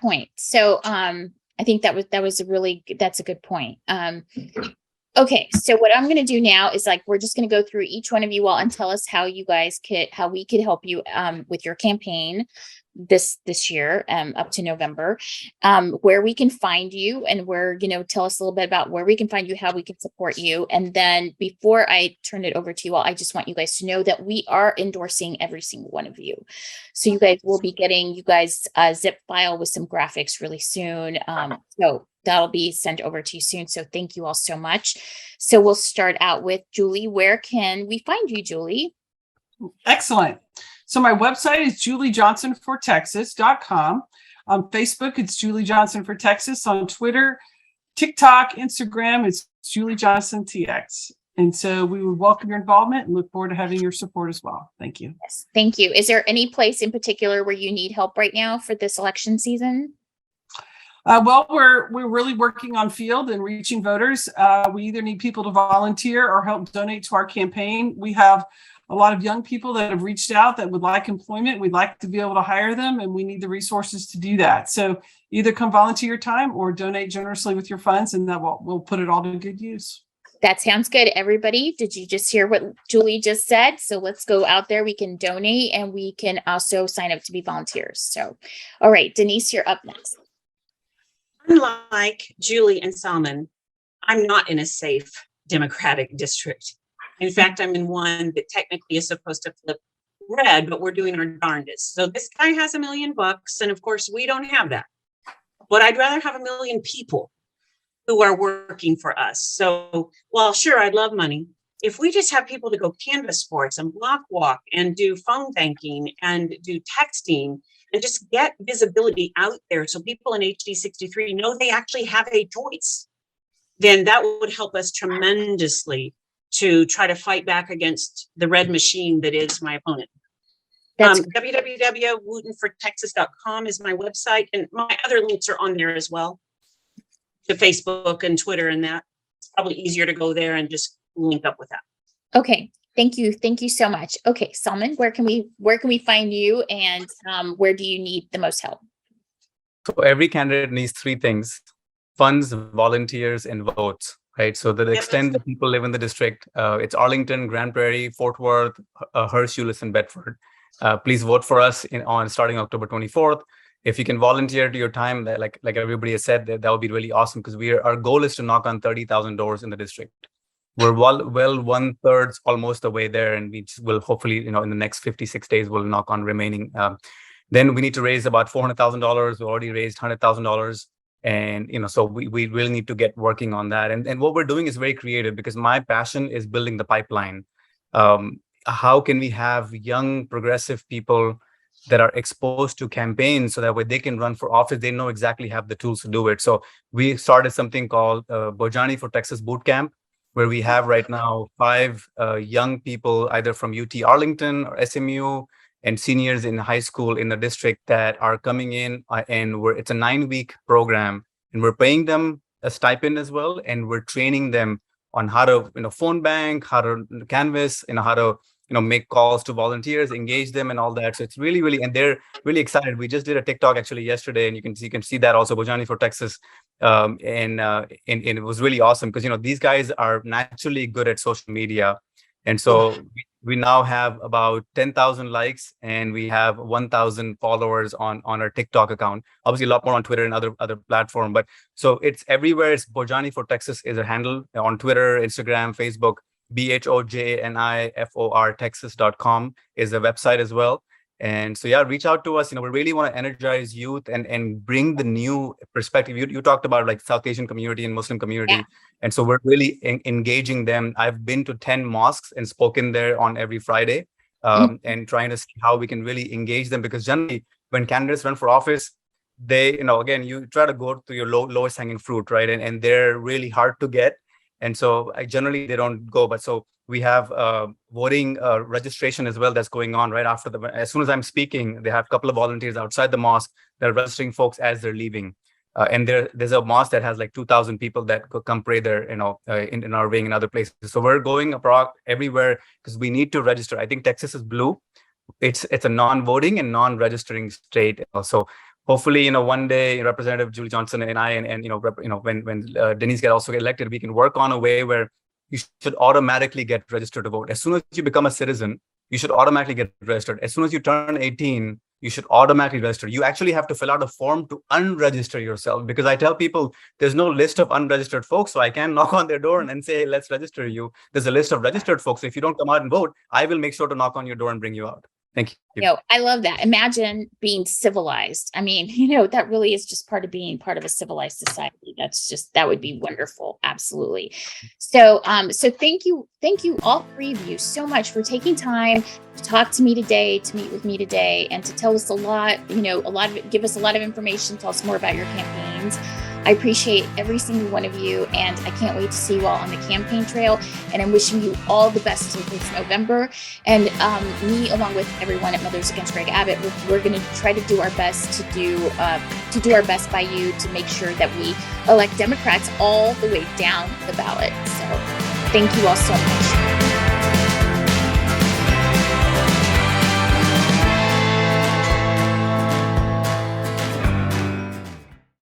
point. So I think that's a good point. Okay, so what I'm going to do now is we're just going to go through each one of you all and tell us how we could help you with your campaign this year up to November, where we can find you, and where, tell us a little bit about where we can find you, how we can support you. And then before I turn it over to you all, I just want you guys to know that we are endorsing every single one of you. So you guys will be getting a zip file with some graphics really soon. So that'll be sent over to you soon. So thank you all so much. So we'll start out with Julie. Where can we find you, Julie? Excellent. So my website is juliejohnsonfortexas.com. On Facebook, it's Julie Johnson for Texas. On Twitter, TikTok, Instagram, it's Julie Johnson TX. And so we would welcome your involvement and look forward to having your support as well. Thank you. Yes, thank you. Is there any place in particular where you need help right now for this election season? Well, we're really working on field and reaching voters. We either need people to volunteer or help donate to our campaign. We have a lot of young people that have reached out that would like employment. We'd like to be able to hire them, and we need the resources to do that. So either come volunteer your time or donate generously with your funds, and that we'll put it all to good use. That sounds good. Everybody, did you just hear what Julie just said? So let's go out there. We can donate, and we can also sign up to be volunteers. So, all right, Denise, you're up next. Unlike Julie and Salman, I'm not in a safe Democratic district. In fact, I'm in one that technically is supposed to flip red, but we're doing our darndest. So this guy has $1 million, and of course, we don't have that. But I'd rather have 1 million people who are working for us. So, well, sure, I'd love money. If we just have people to go canvas sports and block walk and do phone banking and do texting and just get visibility out there so people in HD63 know they actually have a choice, then that would help us tremendously to try to fight back against the red machine that is my opponent. www.wootenfortexas.com is my website, and my other links are on there as well, to Facebook and Twitter, and that. It's probably easier to go there and just link up with that. Okay. Thank you. Thank you so much. Okay, Salman, where can we find you, and where do you need the most help? So every candidate needs 3 things: funds, volunteers, and votes, right? So to the extent that people live in the district, it's Arlington, Grand Prairie, Fort Worth, Hearst, Euless, and Bedford. Please vote for us on starting October 24th. If you can volunteer to your time, like everybody has said, that would be really awesome, because our goal is to knock on 30,000 doors in the district. We're well 1/3 almost the way there, and we will hopefully, in the next 56 days, we'll knock on remaining. Then we need to raise about $400,000. We already raised $100,000, and so we really need to get working on that. And what we're doing is very creative, because my passion is building the pipeline. How can we have young progressive people that are exposed to campaigns so that way they can run for office? They know exactly have the tools to do it. So we started something called Bhojani for Texas Boot Camp, where we have right now 5 young people, either from UT Arlington or SMU, and seniors in high school in the district that are coming in, and it's a 9-week program, and we're paying them a stipend as well, and we're training them on how to phone bank, how to canvas, how to make calls to volunteers, engage them, and all that. So it's really, really, and they're really excited. We just did a TikTok actually yesterday, and you can see that also, Bhojani for Texas, and it was really awesome, because these guys are naturally good at social media, and so we now have about 10,000 likes, and we have 1,000 followers on our TikTok account. Obviously, a lot more on Twitter and other platform, but so it's everywhere. It's Bhojani for Texas is a handle on Twitter, Instagram, Facebook. BHOJANIFOR Texas.com is the website as well. And so, yeah, reach out to us. We really want to energize youth and bring the new perspective. You talked about like South Asian community and Muslim community. Yeah. And so we're really engaging them. I've been to 10 mosques and spoken there on every Friday, and trying to see how we can really engage them, because generally when candidates run for office, they, again, you try to go to your lowest hanging fruit, right? And they're really hard to get. And so generally they don't go, but so we have voting registration as well that's going on right after as soon as I'm speaking, they have a couple of volunteers outside the mosque that are registering folks as they're leaving. And there's a mosque that has like 2,000 people that come pray there, in our wing and other places. So we're going everywhere because we need to register. I think Texas is blue. It's a non-voting and non-registering state. So hopefully, one day Representative Julie Johnson and I, and when Denise get elected, we can work on a way where you should automatically get registered to vote. As soon as you become a citizen, you should automatically get registered. As soon as you turn 18, you should automatically register. You actually have to fill out a form to unregister yourself, because I tell people there's no list of unregistered folks, so I can't knock on their door and say, hey, let's register you. There's a list of registered folks. So if you don't come out and vote, I will make sure to knock on your door and bring you out. Thank you. I love that. Imagine being civilized. I mean, that really is just part of being part of a civilized society. That would be wonderful. Absolutely. So, so thank you, all three of you, so much for taking time to talk to me today, to meet with me today, and to tell us a lot. Give us a lot of information. Tell us more about your campaigns. I appreciate every single one of you, and I can't wait to see you all on the campaign trail. And I'm wishing you all the best in this November. And me, along with everyone at Mothers Against Greg Abbott, we're going to try to do our best to do our best by you to make sure that we elect Democrats all the way down the ballot. So thank you all so much.